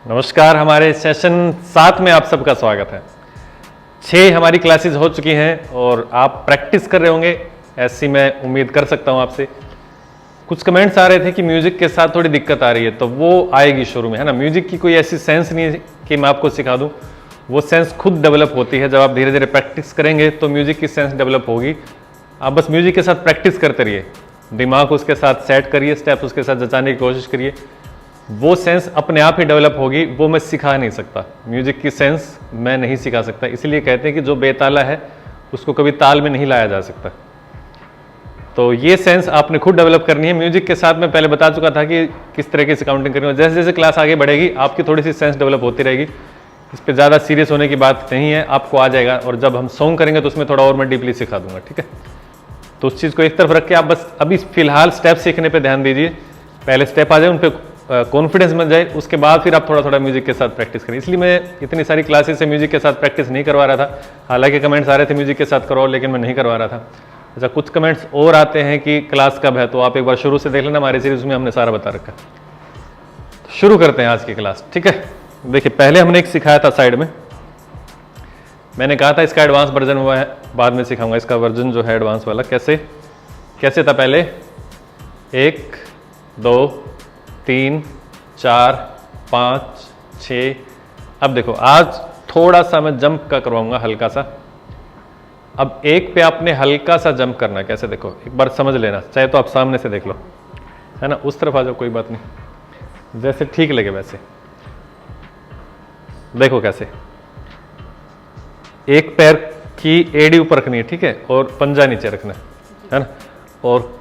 नमस्कार, हमारे सेशन 7 में आप सबका स्वागत है। 6 हमारी क्लासेस हो चुकी हैं और आप प्रैक्टिस कर रहे होंगे, ऐसी मैं उम्मीद कर सकता हूं आपसे। कुछ कमेंट्स आ रहे थे कि म्यूजिक के साथ थोड़ी दिक्कत आ रही है, तो वो आएगी शुरू में, है ना। म्यूजिक की कोई ऐसी सेंस नहीं है कि मैं आपको सिखा दूं, वो सेंस खुद डेवलप होती है। जब आप धीरे धीरे प्रैक्टिस करेंगे तो म्यूजिक की सेंस डेवलप होगी। आप बस म्यूजिक के साथ प्रैक्टिस करते रहिए, दिमाग उसके साथ सेट करिए, स्टेप्स उसके साथ जचाने की कोशिश करिए, वो सेंस अपने आप ही डेवलप होगी। वो मैं सिखा नहीं सकता, म्यूजिक की सेंस मैं नहीं सिखा सकता। इसलिए कहते हैं कि जो बेताला है उसको कभी ताल में नहीं लाया जा सकता। तो ये सेंस आपने खुद डेवलप करनी है। म्यूजिक के साथ मैं पहले बता चुका था कि किस तरह की काउंटिंग करनी है। जैसे जैसे क्लास आगे बढ़ेगी आपकी थोड़ी सी सेंस डेवलप होती रहेगी। इस पर ज़्यादा सीरियस होने की बात नहीं है, आपको आ जाएगा। और जब हम सॉन्ग करेंगे तो उसमें थोड़ा और मैं डीपली सिखा दूंगा, ठीक है। तो उस चीज़ को एक तरफ रख के आप बस अभी फिलहाल स्टेप सीखने पे ध्यान दीजिए। पहले स्टेप आ जाए, उन पर कॉन्फिडेंस बन जाए, उसके बाद फिर आप थोड़ा थोड़ा म्यूजिक के साथ प्रैक्टिस करें। इसलिए मैं इतनी सारी क्लासेस से म्यूजिक के साथ प्रैक्टिस नहीं करवा रहा था। हालांकि कमेंट्स आ रहे थे म्यूजिक के साथ करो, लेकिन मैं नहीं करवा रहा था। अच्छा, कुछ कमेंट्स और आते हैं कि क्लास कब है, तो आप एक बार शुरू से देख लेना, हमारी सीरीज में हमने सारा बता रखा है। तो शुरू करते हैं आज की क्लास, ठीक है। देखिए, पहले हमने एक सिखाया था साइड में, मैंने कहा था इसका एडवांस वर्जन हुआ है, बाद में सिखाऊंगा इसका वर्जन जो है एडवांस वाला। कैसे था पहले, 1 2 3 4 5 6। अब देखो, आज थोड़ा सा मैं जंप का करवाऊंगा, हल्का सा। अब एक पे आपने हल्का सा जंप करना है। कैसे, देखो एक बार समझ लेना, चाहे तो आप सामने से देख लो, है ना। उस तरफ आ जाओ, कोई बात नहीं, जैसे ठीक लगे वैसे। देखो कैसे, एक पैर की एड़ी ऊपर रखनी है, ठीक है, और पंजा नीचे रखना है ना। और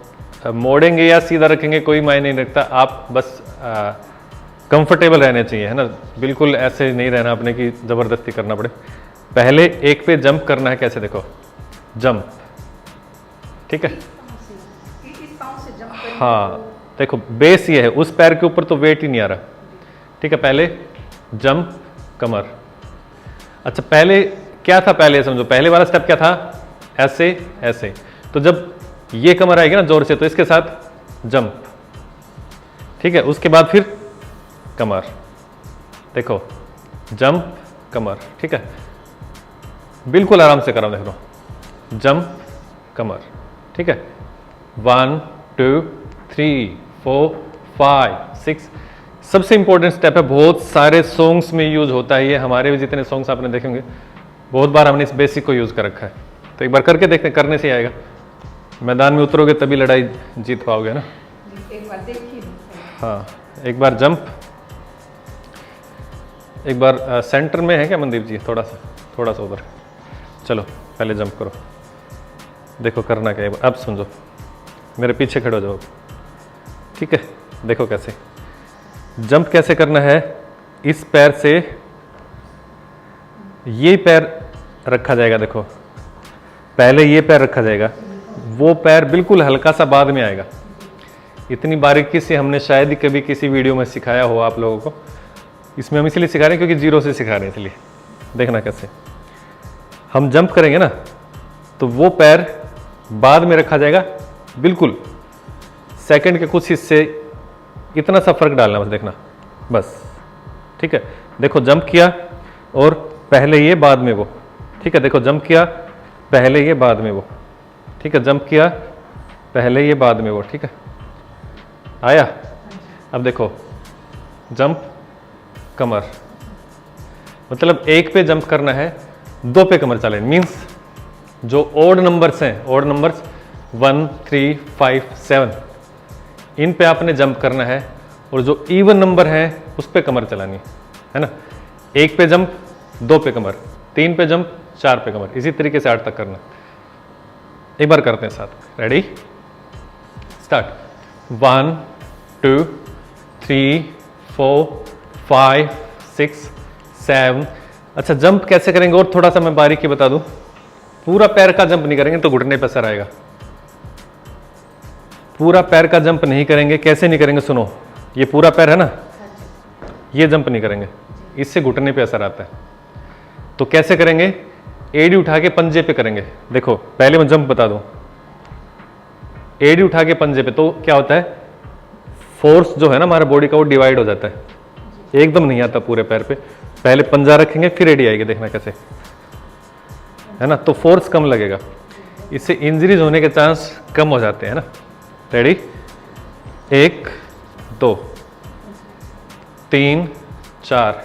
मोड़ेंगे या सीधा रखेंगे कोई मायने नहीं रखता, आप बस कंफर्टेबल रहने चाहिए, है ना। बिल्कुल ऐसे नहीं रहना आपने कि जबरदस्ती करना पड़े। पहले एक पे जंप करना है। कैसे, देखो जंप, ठीक है। हाँ, देखो बेस ये है, उस पैर के ऊपर तो वेट ही नहीं आ रहा, ठीक है। पहले जंप कमर। अच्छा, पहले क्या था, पहले समझो, पहले वाला स्टेप क्या था, ऐसे ऐसे। तो जब ये कमर आएगी ना जोर से, तो इसके साथ जंप, ठीक है। उसके बाद फिर कमर, देखो जंप कमर, ठीक है। बिल्कुल आराम से करो, देखो जंप कमर, ठीक है। 1 2 3 4 5 6। सबसे इंपॉर्टेंट स्टेप है, बहुत सारे सॉन्ग्स में यूज होता है ये। हमारे भी जितने सॉन्ग्स आपने देखेंगे, बहुत बार हमने इस बेसिक को यूज कर रखा है। तो एक बार करके देखते हैं, करने से आएगा। मैदान में उतरोगे तभी लड़ाई जीत पाओगे ना। एक बार देखिए। हाँ, एक बार जंप, एक बार सेंटर में है क्या मनदीप जी, थोड़ा सा उधर। चलो पहले जंप करो, देखो करना क्या है। अब समझो, मेरे पीछे खड़े हो जाओ, ठीक है। देखो कैसे जंप कैसे करना है। इस पैर से ये पैर रखा जाएगा, देखो पहले ये पैर रखा जाएगा, वो पैर बिल्कुल हल्का सा बाद में आएगा। इतनी बारीकी से हमने शायद ही कभी किसी वीडियो में सिखाया हो आप लोगों को। इसमें हम इसलिए सिखा रहे हैं क्योंकि जीरो से सिखा रहे हैं, इसलिए देखना कैसे हम जंप करेंगे ना, तो वो पैर बाद में रखा जाएगा, बिल्कुल सेकंड के कुछ हिस्से, इतना सा फर्क डालना बस, देखना बस, ठीक है। देखो जंप किया और पहले ये बाद में वो, ठीक है। देखो जंप किया, पहले ये बाद में वो, ठीक है। जंप किया, पहले ये बाद में वो, ठीक है। आया। अब देखो जंप कमर, मतलब एक पे जंप करना है, 2 पे कमर चलें। मीन्स जो ओड नंबर्स हैं, ओड नंबर्स 1 3 5 7, इन पे आपने जंप करना है। और जो इवन नंबर है उस पे कमर चलानी है ना। 1 पे जंप, 2 पे कमर, 3 पे जंप, 4 पे कमर, इसी तरीके से 8 तक करना। एक बार करते हैं साथ, रेडी स्टार्ट। 1 2 3 4 5 6 7। अच्छा, जंप कैसे करेंगे और थोड़ा सा मैं बारीकी बता दूं। पूरा पैर का जंप नहीं करेंगे तो घुटने पर असर आएगा। पूरा पैर का जंप नहीं करेंगे। कैसे नहीं करेंगे, सुनो, ये पूरा पैर है ना, ये जंप नहीं करेंगे, इससे घुटने पे असर आता है। तो कैसे करेंगे, एडी उठा के पंजे पे करेंगे। देखो पहले मैं जंप बता दूं, एडी उठा के पंजे पे, तो क्या होता है, फोर्स जो है ना हमारे बॉडी का वो डिवाइड हो जाता है। एकदम नहीं आता पूरे पैर पे, पहले पंजा रखेंगे फिर एडी आएगी, देखना कैसे, है ना, तो फोर्स कम लगेगा, इससे इंजरीज होने के चांस कम हो जाते हैं ना। रेडी, 1 2 3 4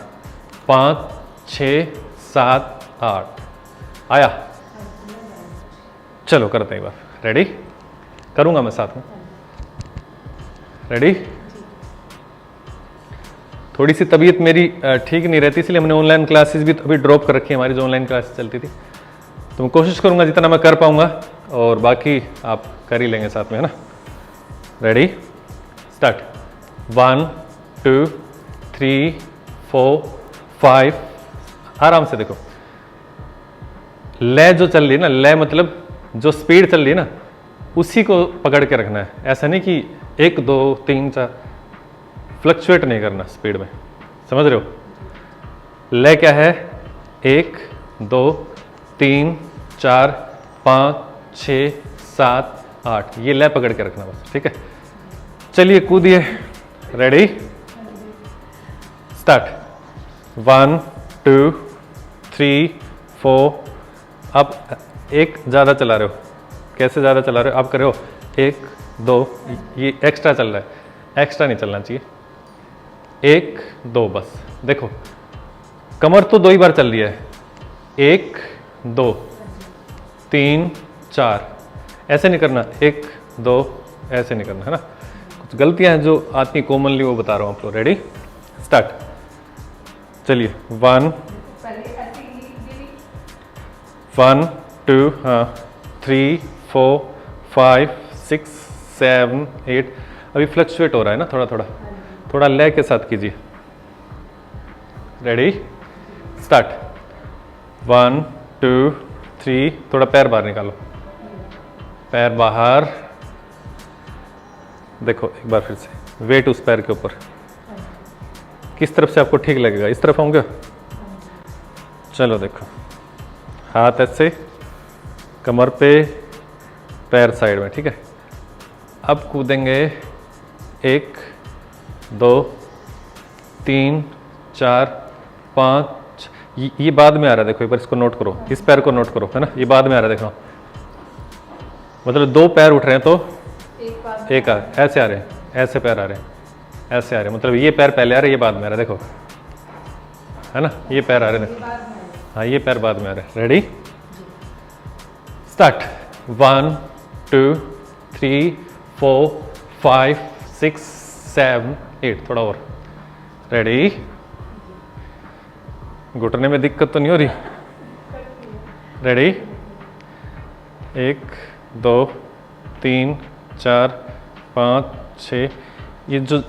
5 6 7 8 आया। चलो करते हैं एक बार। रेडी, करूंगा मैं साथ में। रेडी, थोड़ी सी तबीयत मेरी ठीक नहीं रहती, इसलिए हमने ऑनलाइन क्लासेस भी अभी ड्रॉप कर रखी है, हमारी जो ऑनलाइन क्लासेस चलती थी। तो मैं कोशिश करूंगा जितना मैं कर पाऊंगा, और बाकी आप कर ही लेंगे साथ में, है ना। Ready, start. 1 2 3 4 5, आराम से देखो, लय जो चल रही है ना, लय मतलब जो स्पीड चल रही है ना, उसी को पकड़ के रखना है। ऐसा नहीं कि 1 2 3 4 फ्लक्चुएट नहीं करना स्पीड में, समझ रहे हो। लय क्या है, 1 2 3 4 5 6 7 8, ये लय पकड़ के रखना बस, ठीक है। चलिए कूदिए। Ready, start. 1 2 3 4, अब एक ज़्यादा चला रहे हो, कैसे ज़्यादा चला रहे हो, आप कर रहे हो 1 2, ये एक्स्ट्रा चल रहा है, एक्स्ट्रा नहीं चलना चाहिए। 1 2 बस, देखो कमर तो 2 ही बार चल रही है, 1 2 3 4, ऐसे नहीं करना, 1 2 ऐसे नहीं करना, है ना। कुछ गलतियां हैं जो आती कॉमनली, वो बता रहा हूँ आपको। Ready, start. चलिए 1 1 2 हाँ 3 4 5 6 7 8, अभी फ्लक्चुएट हो रहा है ना थोड़ा थोड़ा, थोड़ा लय के साथ कीजिए। Ready, start. 1 2 3, थोड़ा पैर बाहर निकालो, पैर बाहर, देखो एक बार फिर से, वेट उस पैर के ऊपर, किस तरफ से आपको ठीक लगेगा, इस तरफ आऊंगा। चलो देखो, हाथ ऐसे कमर पे, पैर साइड में, ठीक है। अब कूदेंगे 1 2 3 4 5, ये बाद में आ रहा है, देखो एक बार इसको नोट करो, इस पैर को नोट करो, है ना, ये बाद में आ रहा है, देखो मतलब 2 पैर उठ रहे हैं तो एक ऐसे आ रहे हैं, ऐसे पैर आ रहे हैं, ऐसे आ रहे हैं, मतलब ये पैर पहले आ रहे हैं, ये बाद में आ रहा है, देखो, है ना, ये पैर आ रहे हैं, हाँ ये पैर बाद में आ रहे हैं। Ready, start. 1 2 3 4 5 6 7 8, थोड़ा और। रेडी, घुटने में दिक्कत तो नहीं हो रही। रेडी, 1 2 3 4 5 6, ये जो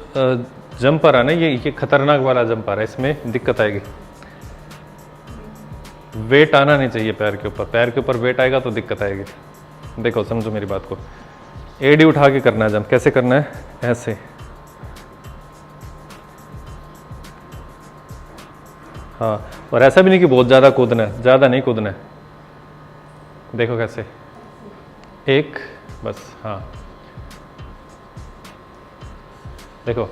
जंप आ रहा है ना, ये खतरनाक वाला जंप आ रहा है, इसमें दिक्कत आएगी। वेट आना नहीं चाहिए पैर के ऊपर, पैर के ऊपर वेट आएगा तो दिक्कत आएगी। देखो समझो मेरी बात को, एडी उठा के करना है जंप, कैसे करना है, ऐसे, हाँ, और ऐसा भी नहीं कि बहुत ज़्यादा कूदना है, ज़्यादा नहीं कूदना है, देखो कैसे, 1 बस, हाँ देखो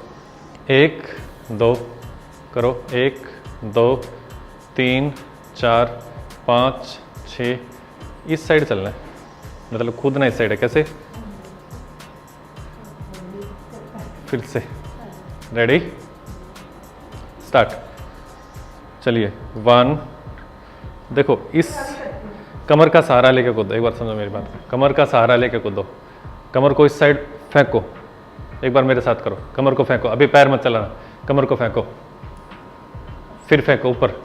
1 2 करो, 1 2 3 4 5 6, इस साइड चलना है, मतलब कूदना इस साइड है, कैसे, फिर से। Ready, start. चलिए 1, देखो इस कमर का सहारा लेके कूदो, एक बार समझो मेरी बात, कमर का सहारा लेके कूदो, कमर को इस साइड फेंको, एक बार मेरे साथ करो, कमर को फेंको, अभी पैर मत चलाना, कमर को फेंको, फिर फेंको ऊपर।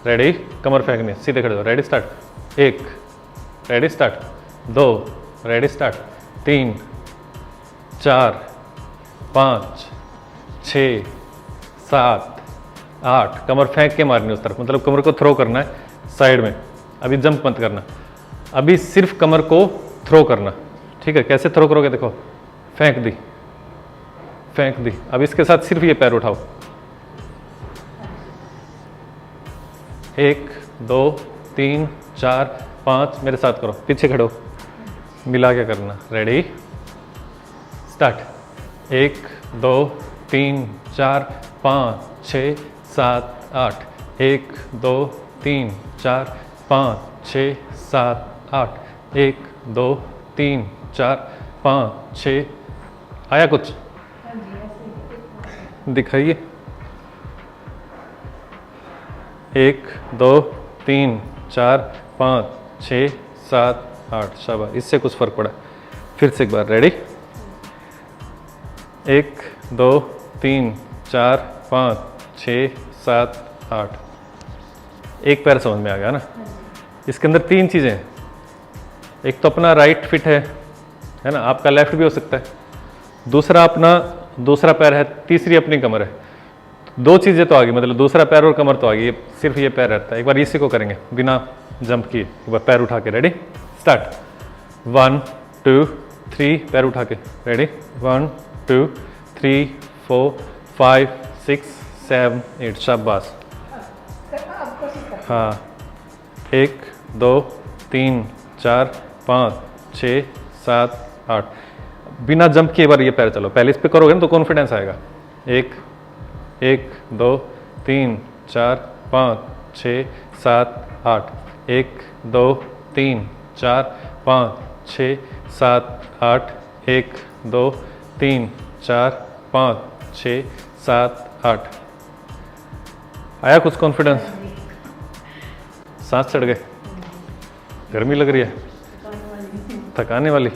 रेडी, कमर फेंकनी, सीधे खड़े हो। Ready, start. 1, ready, start. 2, ready, start. 3 4 5 6 7 8, कमर फेंक के मारनी उस तरफ, मतलब कमर को थ्रो करना है साइड में, अभी जंप मत करना, अभी सिर्फ कमर को थ्रो करना, ठीक है। कैसे थ्रो करोगे, देखो फेंक दी, फेंक दी, अब इसके साथ सिर्फ ये पैर उठाओ, 1 2 3 4 5, मेरे साथ करो, पीछे खड़ो, मिला के करना। Ready, start. 1 2 3 4 5 6 7 8 1 2 3 4 5 6 7 8 1 2 3 4 5 6। आया कुछ? दिखाइए। 1 2 3 4 5 6 7 8। शाबाश, इससे कुछ फर्क पड़ा। फिर से एक बार, रेडी? 1 2 3 4 5 6 7 8। एक पैर समझ में आ गया ना? इसके अंदर तीन चीज़ें हैं। एक तो अपना राइट फिट है ना, आपका लेफ्ट भी हो सकता है। दूसरा अपना दूसरा पैर है, तीसरी अपनी कमर है। दो चीज़ें तो आ गई, मतलब दूसरा पैर और कमर तो आ गई, सिर्फ ये पैर रहता है। एक बार इसी को करेंगे बिना जंप किए। एक बार पैर उठा के, रेडी? स्टार्ट। 1 2 3, पैर उठा के, रेडी? 1 2 3 4 5 6 7 8। शाबाश। हाँ, 1 2 3 4 5 6 7 8। बिना जंप किए बार ये पैर चलो। पहले इस पे करोगे ना तो कॉन्फिडेंस आएगा। 1 1 2 3 4 5 6 7 8। 1 2 3 4 5 6 7 8। 1 2 3 4 5 6 7 8। आया कुछ कॉन्फिडेंस? सांस चढ़ गए? गर्मी लग रही है? थकाने वाली?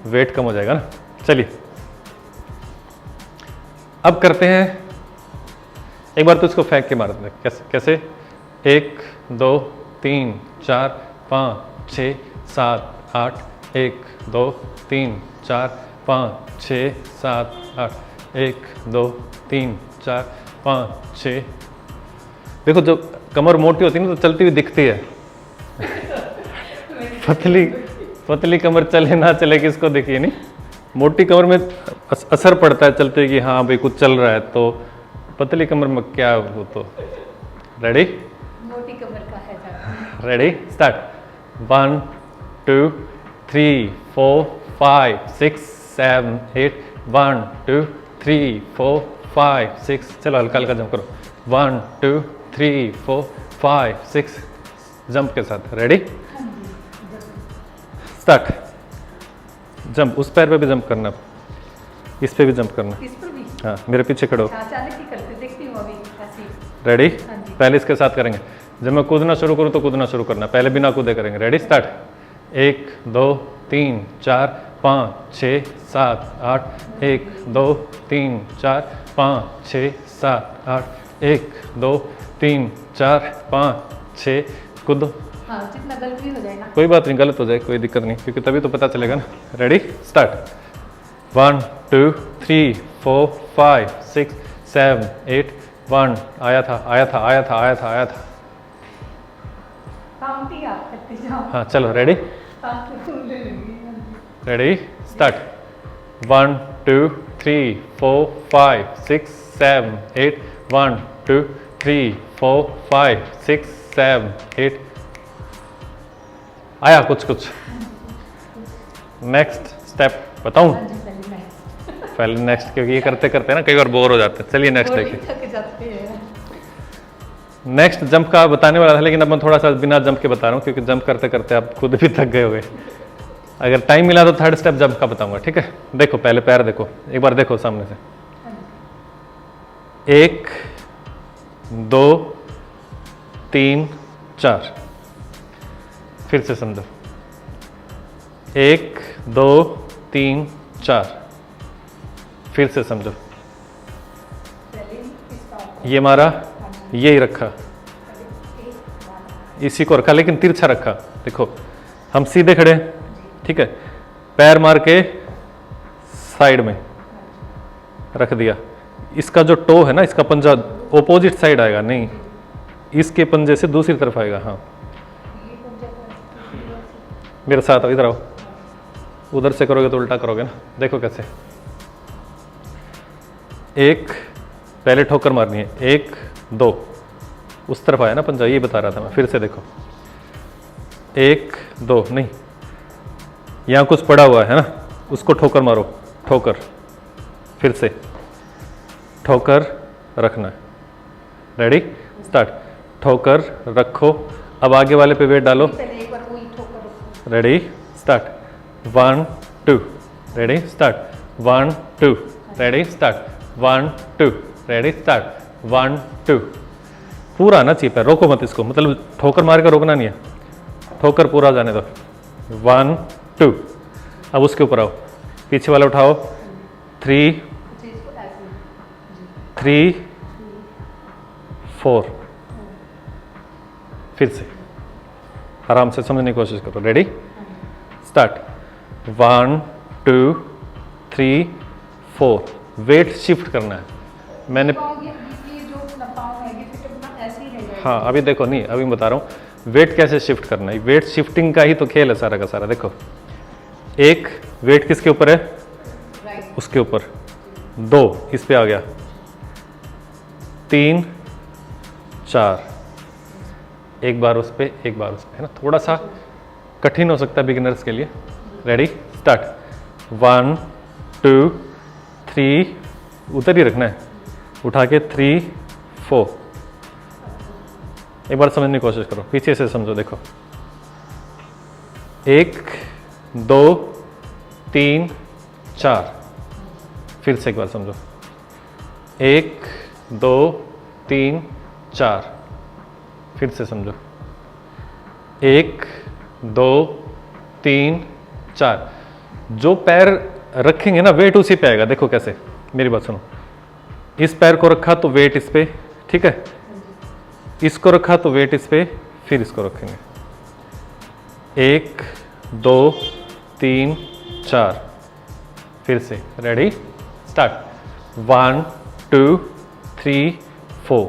वेट कम हो जाएगा ना। चलिए अब करते हैं, एक बार तो इसको फेंक के मार दें। कैसे कैसे? 1 2 3 4 5 6 7 8। 1 2 3 4 5 6 7 8। 1 2 3 4 5 6। देखो जब कमर मोटी होती है ना तो चलती हुई दिखती है। पतली पतली कमर चले ना चले किसको देखिए नहीं। मोटी कमर में असर पड़ता है चलते कि हाँ भाई कुछ चल रहा है, तो पतली कमर में क्या हो। तो रेडी? मोटी कमर का है। रेडी? स्टार्ट। 1 2 3 4 5 6 7 8। 1 2 3 4 5 6। चलो हल्का हल्का जंप करो। 1 2 3 4 5 6। जंप के साथ, रेडी? स्टार्ट। जंप। उस पैर पे भी जंप करना, इस पे भी जंप करना। इस पर भी? हाँ, मेरे पीछे खड़ो। अचानक ही करते देखती हूँ अभी ऐसी। रेडी? हाँ जी। पहले इसके साथ करेंगे। जब मैं कूदना शुरू करूँ तो कूदना शुरू करना, पहले बिना कूदे करेंगे। रेडी? स्टार्ट। 1 2 3 4 5 6 7 8। 1 2 3 4 5 6 7 8। 1 2 3 4 5 6। कूदो। हाँ, जितना गलत भी हो जाए ना। कोई बात नहीं, गलत हो जाए कोई दिक्कत नहीं, क्योंकि तभी तो पता चलेगा ना। रेडी? स्टार्ट। 1 2 3 4 5 6 7 8। 1। आया था आया था आया था आया था आया था। काउंट ही आप करते जाओ। हाँ चलो, रेडी? रेडी? स्टार्ट। 1 2 3 4 5 6 7 8। 1 2 3 4 5 6 7 8। आया कुछ कुछ? नेक्स्ट स्टेप बताऊं? पहले नेक्स्ट, क्योंकि ये करते करते ना कई बार बोर हो जाते हैं। चलिए नेक्स्ट देखिए। नेक्स्ट जंप का बताने वाला था, लेकिन अब मैं थोड़ा सा बिना जंप के बता रहा हूँ, क्योंकि जंप करते करते आप खुद भी थक गए होंगे। अगर टाइम मिला तो थर्ड स्टेप जंप का बताऊंगा, ठीक है? देखो पहले पैर देखो, एक बार देखो सामने से। 1 2 3 4। फिर से समझो। 1 2 3 4। फिर से समझो। ये मारा, ये ही रखा, इसी को रखा, लेकिन तिरछा रखा। देखो हम सीधे खड़े, ठीक है? पैर मार के साइड में रख दिया। इसका जो टो है ना, इसका पंजा ओपोजिट साइड आएगा, नहीं इसके पंजे से दूसरी तरफ आएगा। हाँ मेरे साथ आओ, इधर आओ। उधर से करोगे तो उल्टा करोगे ना। देखो कैसे। 1 पहले ठोकर मारनी है। 1 2 उस तरफ आया ना पंजा, ये बता रहा था मैं। फिर से देखो। 1 2 नहीं, यहाँ कुछ पड़ा हुआ है ना, उसको ठोकर मारो। ठोकर, फिर से ठोकर, रखना है। Ready start. ठोकर रखो, अब आगे वाले पे वेट डालो। पहले एक बार वही ठोकर रखो। Ready start 1 2 ready start 1 2 ready start 1 2 ready start 1 2। पूरा आना चाहिए पैर, रोको मत इसको, मतलब ठोकर मार कर रोकना नहीं है, ठोकर पूरा जाने दो। 1 2। अब उसके ऊपर आओ, पीछे वाला उठाओ 3 अच्छा, इसको ऐसे 3 4। फिर से आराम से समझने की कोशिश करो। Ready start 1 2 3 4। वेट शिफ्ट करना है। मैंने पाँव ये जो अपना पाँव है ये फिर अपना ऐसे ही रह जाएगा। हाँ अभी देखो, नहीं अभी बता रहा हूँ वेट कैसे शिफ्ट करना है। वेट शिफ्टिंग का ही तो खेल है सारा का सारा। देखो एक वेट किसके ऊपर है, राइट, उसके ऊपर, 2 इस पे आ गया, 3 4, एक बार उस पे एक बार उस पे, है ना। थोड़ा सा कठिन हो सकता है बिगिनर्स के लिए। Ready start 1 2 3। उधर ही रखना है, उठा के 3 4। एक बार समझने की कोशिश करो, पीछे से समझो। देखो 1 2 3 4। फिर से एक बार समझो, 1 2 3 4। फिर से समझो, 1 2 3 4। जो पैर रखेंगे ना वेट उसी पे आएगा। देखो कैसे, मेरी बात सुनो। इस पैर को रखा तो वेट इस पे, ठीक है, इसको रखा तो वेट इस पे, फिर इसको रखेंगे 1 2 3 4। फिर से रेडी स्टार्ट 1 2 3 4।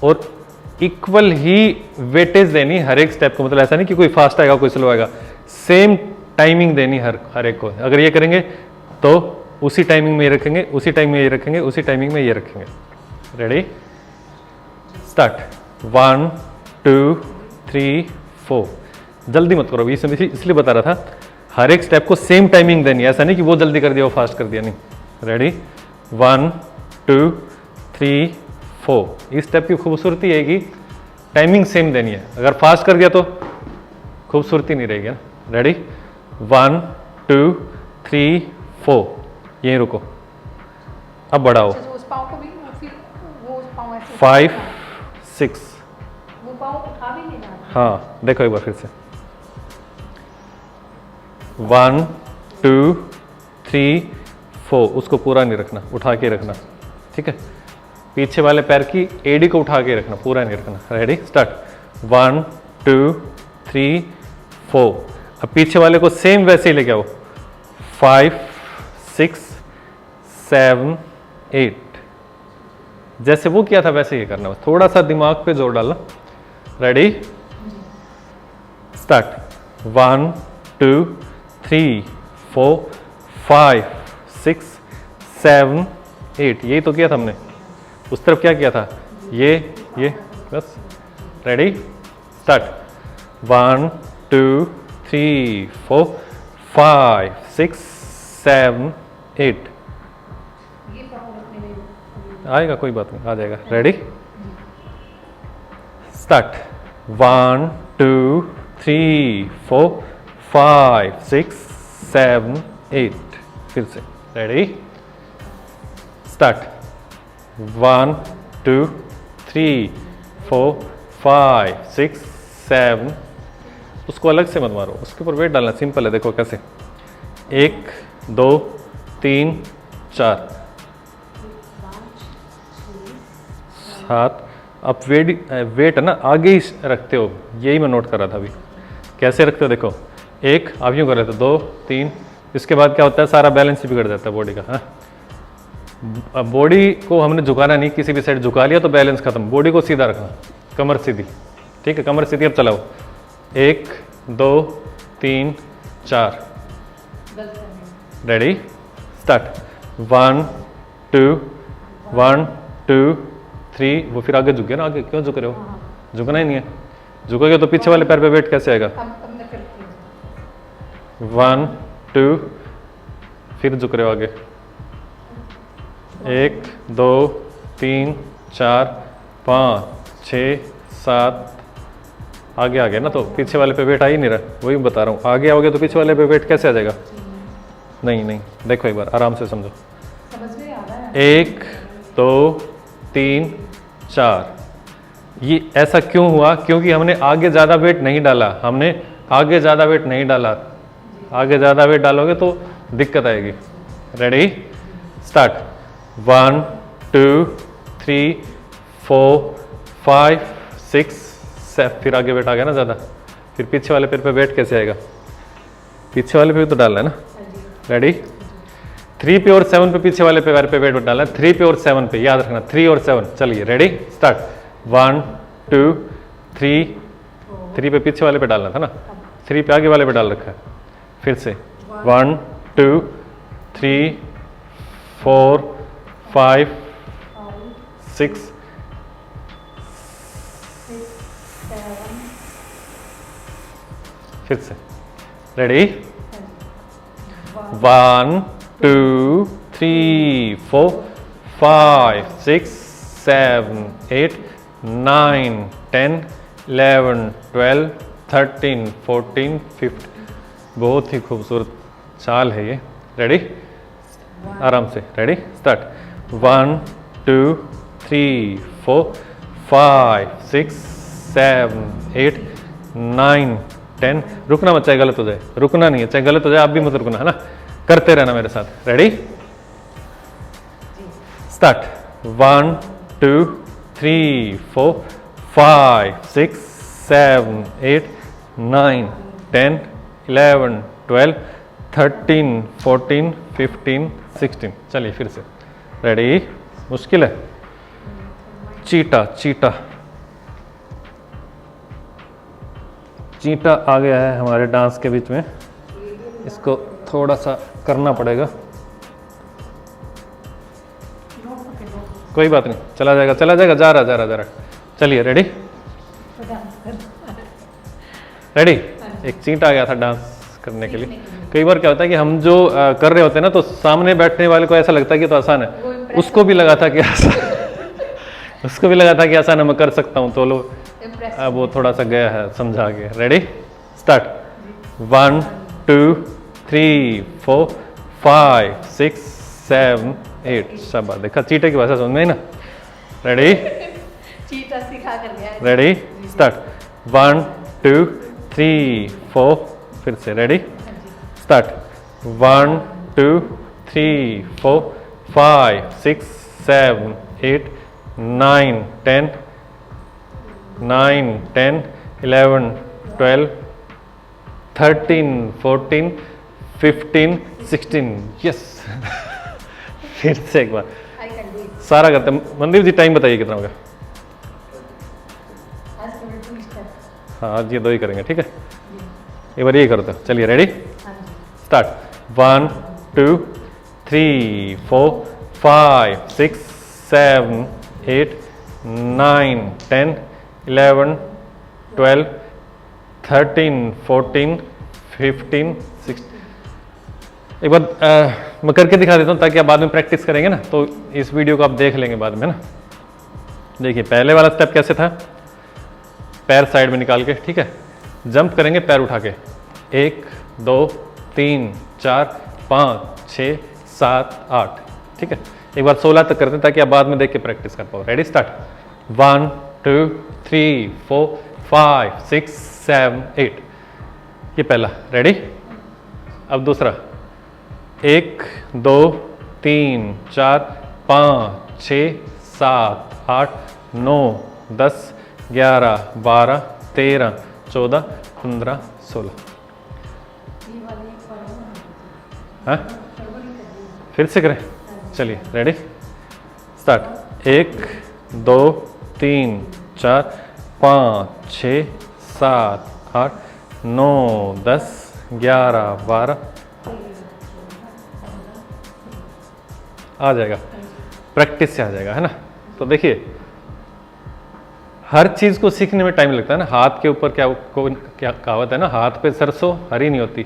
और इक्वल ही वेटेज देनी हर एक स्टेप को, मतलब ऐसा नहीं कि कोई फास्ट आएगा कोई स्लो आएगा, सेम टाइमिंग देनी हर एक को। अगर ये करेंगे तो उसी टाइमिंग में ये रखेंगे, उसी टाइमिंग में ये रखेंगे, उसी टाइमिंग में ये रखेंगे। Ready start 1 2 3 4। जल्दी मत करो, इसलिए बता रहा था हर एक स्टेप को सेम टाइमिंग देनी है, ऐसा नहीं कि वो जल्दी कर दिया वो फास्ट कर दिया, नहीं। रेडी 1 2 3 4। इस स्टेप की खूबसूरती है कि टाइमिंग सेम देनी है, अगर फास्ट कर दिया तो खूबसूरती नहीं रहेगी ना। रेडी 1 2 3 4। यहीं रुको, अब बढ़ाओ अच्छा, उस पाँव को भी फिर वो उस पाँव ऐसे 5 6। वो पाँव उठा भी नहीं रहा। हाँ देखो एक बार फिर से 1 2 3 4। उसको पूरा नहीं रखना, उठा के रखना, ठीक है। पीछे वाले पैर की एडी को उठा के रखना, पूरा नहीं रखना। Ready start 1 2 3 4। अब पीछे वाले को सेम वैसे ही लेके आओ 5 6 7 8। जैसे वो किया था वैसे ही करना, बस थोड़ा सा दिमाग पे जोर डालना। Ready start 1 2 3 4 5 6 7 8। यही तो किया था हमने, उस तरफ क्या किया था, ये बस। Ready start 1 2 3 4 5 6 7 8। ये पाँव रखने में आएगा, कोई बात नहीं, आ जाएगा। Ready start 1 2 3 4 5 6 7 8। फिर से रेडी स्टार्ट 1 2 3 4 5 6 7। उसको अलग से मत मारो, उसके ऊपर वेट डालना, सिंपल है। देखो कैसे 1 2 3 4 7। अब वेट है ना आगे ही रखते हो, यही मैं नोट कर रहा था अभी। कैसे रखते हो देखो, 1 आप यूँ कर रहे थे, 2 3। इसके बाद क्या होता है, सारा बैलेंस ही बिगड़ जाता है बॉडी का। हाँ, अब बॉडी को हमने झुकाना नहीं, किसी भी साइड झुका लिया तो बैलेंस खत्म। बॉडी को सीधा रखना, कमर सीधी, ठीक है, कमर सीधी। अब चलाओ 1 2 3 4। Ready start 1 2 1 2 3। वो फिर आगे झुक गया ना, आगे क्यों झुक रहे हो, झुकना ही नहीं है। झुकोगे तो पीछे वाले पैर पे वेट कैसे आएगा। अब मैं करती हूँ 1 2। फिर झुक रहे हो आगे 1 2 3 4 5 6 7। आगे आ गया ना, तो पीछे वाले पे वेट आ ही नहीं रहा, वही बता रहा हूँ। आगे आओगे तो पीछे वाले पे वेट कैसे आ जाएगा? नहीं नहीं, देखो एक बार आराम से समझो। समझ में आ रहा है। 1 2 3 4। ये ऐसा क्यों हुआ? क्योंकि हमने आगे ज़्यादा वेट नहीं डाला, हमने आगे ज़्यादा वेट नहीं डाला। आगे ज़्यादा वेट डालोगे तो दिक्कत आएगी। Ready start. 1 2 3 4 5 6 7। फिर आगे वेट आ गया ना ज़्यादा, फिर पीछे वाले पैर पे वेट कैसे आएगा? पीछे वाले पे भी तो डालना है ना। रेडी 3 पे और 7 पे पीछे वाले पैर पे वेट डालना है। 3 पे और 7 पे याद रखना, 3 और 7। चलिए रेडी स्टार्ट। 1 2 3। 3 पे पीछे वाले पे डालना था ना, 3 पे आगे वाले पे डाल रखा है। फिर से 1 2 3 4 5 6 फिर से रेडी 1 2 3 4 5 6 7 8 9 10 11 12 13 14 15। बहुत ही खूबसूरत चाल है ये। रेडी आराम से। Ready start. 1 2 3 4 5 6 7 8 9 10। रुकना मत, चाहे गलत हो जाए, रुकना नहीं है, चाहे गलत हो जाए आप भी मत रुकना, है ना। करते रहना मेरे साथ। Ready start. 1 2 3 4 5 6 7 8 9 10 11 12 13 14 15 16। चलिए फिर से। रेडी मुश्किल है। चीटा चीटा चीटा आ गया है हमारे डांस के बीच में, इसको थोड़ा सा करना पड़ेगा। कोई बात नहीं, चला जाएगा चला जाएगा, जा रहा। चलिए रेडी रेडी। एक चींटा आ गया था डांस करने के लिए। कई बार क्या होता है कि हम जो कर रहे होते हैं ना, तो सामने बैठने वाले को ऐसा लगता है कि तो आसान है, उसको भी लगा था कि आसान उसको भी लगा था कि आसान है, मैं कर सकता हूँ। तो लो अब वो थोड़ा सा गया है, समझा गया। Ready start. 1 2 3 4 5 6 7 8। शाबाश, देखा चीटे की भाषा समझ में आई ना। रेडी चीटा सिखा कर गया है। Ready start. 1 2 3 4। फिर से रेडी स्टार्ट। 1 2 3 4 5 6 7 8 9 10 9 10 11 12 13 14 15 16। यस फिर से एक बार आई कैन डू इट। सारा करते हैं। मनदीप जी टाइम बताइए कितना होगा? आज कवर टू स्टेप। हाँ आज ये 2 ही करेंगे, ठीक है। एक बार ये करते हो। चलिए रेडी हाँ जी। स्टार्ट। 1 2 3 4 5 6 7 8 9 10 11 12 13 14 15 16। एक बार मैं करके दिखा देता हूँ ताकि आप बाद में प्रैक्टिस करेंगे ना, तो इस वीडियो को आप देख लेंगे बाद में ना। देखिए पहले वाला स्टेप कैसे था, पैर साइड में निकाल के, ठीक है, जंप करेंगे पैर उठा के। 1 2 3 4 5 6 7 8, ठीक है। एक बार 16 तक करते हैं ताकि आप बाद में देख के प्रैक्टिस कर पाओ। Ready start. 1 2 3 4 5 6 7 8। ये पहला। रेडी अब दूसरा। 1 2 3 4 5 6 7 8 9 10 11 12 13 14 15 16। ये वाली फॉलो हाँ फिर से करें। चलिए रेडी स्टार्ट। 1 2 3 4 5 6 7 8 9 10 11 12। आ जाएगा, प्रैक्टिस से आ जाएगा, है ना। तो देखिए हर चीज़ को सीखने में टाइम लगता है ना। हाथ के ऊपर क्या कहावत है ना, हाथ पे सरसों हरी नहीं होती,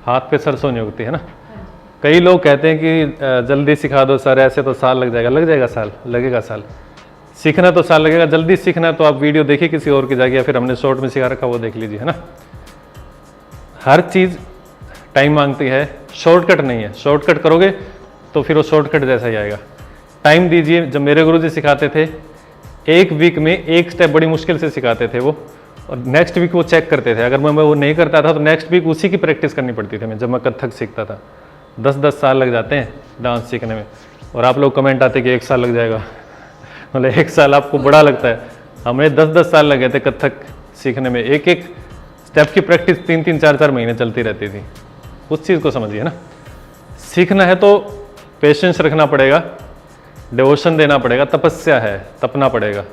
हाथ पे सरसों नहीं उगती, है ना। कई लोग कहते हैं कि जल्दी सिखा दो सर, ऐसे तो साल लग जाएगा। लग जाएगा साल, लगेगा साल। सीखना तो साल लगेगा, जल्दी सीखना है तो आप वीडियो देखिए किसी और की जाके, या फिर हमने शॉर्ट में सिखा रखा वो देख लीजिए, है ना। हर चीज़ टाइम मांगती है, शॉर्टकट नहीं है। शॉर्टकट करोगे तो फिर वो शॉर्टकट जैसा ही आएगा। टाइम दीजिए। जब मेरे गुरुजी सिखाते थे, एक वीक में एक स्टेप बड़ी मुश्किल से सिखाते थे वो, और नेक्स्ट वीक वो चेक करते थे। अगर मैं वो नहीं करता था तो नेक्स्ट वीक उसी की प्रैक्टिस करनी पड़ती थी। मैं जब मैं कथक सीखता था, 10-10 साल लग जाते हैं डांस सीखने में, और आप लोग कमेंट आते कि 1 साल लग जाएगा। मतलब 1 साल आपको बड़ा लगता है, हमें 10-10 साल लगे थे कथक सीखने में। एक एक स्टेप की प्रैक्टिस 3-3, 4-4 महीने चलती रहती थी। उस चीज़ को समझिए ना। सीखना है तो पेशेंस रखना पड़ेगा, डिवोशन देना पड़ेगा, तपस्या है, तपना पड़ेगा।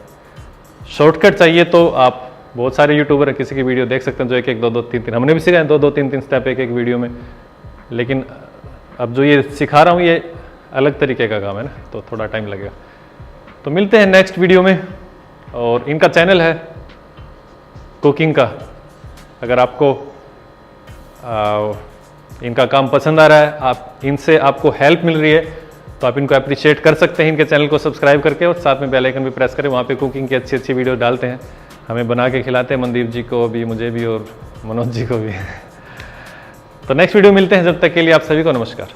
शॉर्टकट चाहिए तो आप बहुत सारे यूट्यूबर हैं, किसी की वीडियो देख सकते हैं जो 1-1, 2-2, 3-3, हमने भी सीखा है 2-2, 3-3 स्टेप एक वीडियो में। लेकिन अब जो ये सिखा रहा हूँ ये अलग तरीके का काम है ना, तो थोड़ा टाइम लगेगा। तो मिलते हैं नेक्स्ट वीडियो में। और इनका चैनल है कुकिंग का, अगर आपको इनका काम पसंद आ रहा है, आप इनसे आपको हेल्प मिल रही है, तो आप इनको अप्रिशिएट कर सकते हैं इनके चैनल को सब्सक्राइब करके, और साथ में बेल आइकन भी प्रेस करें। वहाँ पे कुकिंग की अच्छी अच्छी वीडियो डालते हैं, हमें बना के खिलाते हैं, मनदीप जी को भी, मुझे भी और मनोज जी को भी। तो नेक्स्ट वीडियो मिलते हैं, जब तक के लिए आप सभी को नमस्कार।